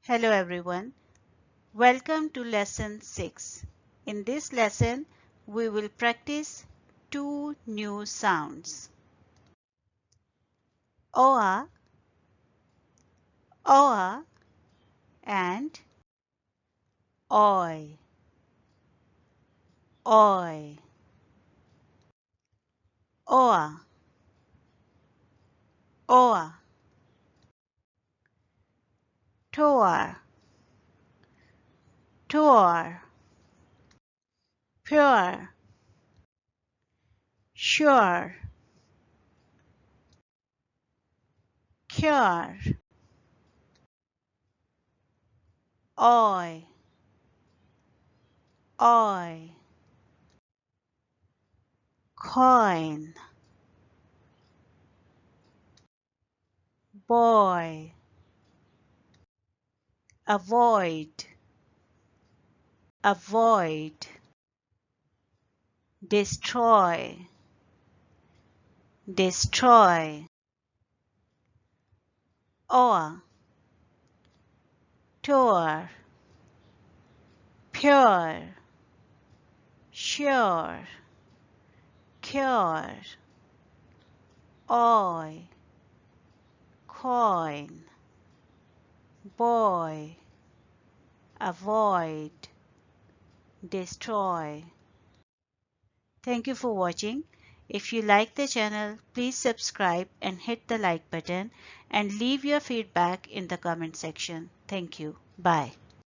Hello everyone. Welcome to lesson 6. In this lesson, we will practice two new sounds. Oa, oa and oi, oi. Oa, oa. Tour, tour. Pure, sure. Cure, oi, oi. Coin, boy. Avoid, avoid. Destroy, destroy. Or, tour, pure, sure, cure. Oi, coin, boy. Avoid, destroy. Thank you for watching. If you like the channel, please subscribe and hit the like button and leave your feedback in the comment section. Thank you. Bye.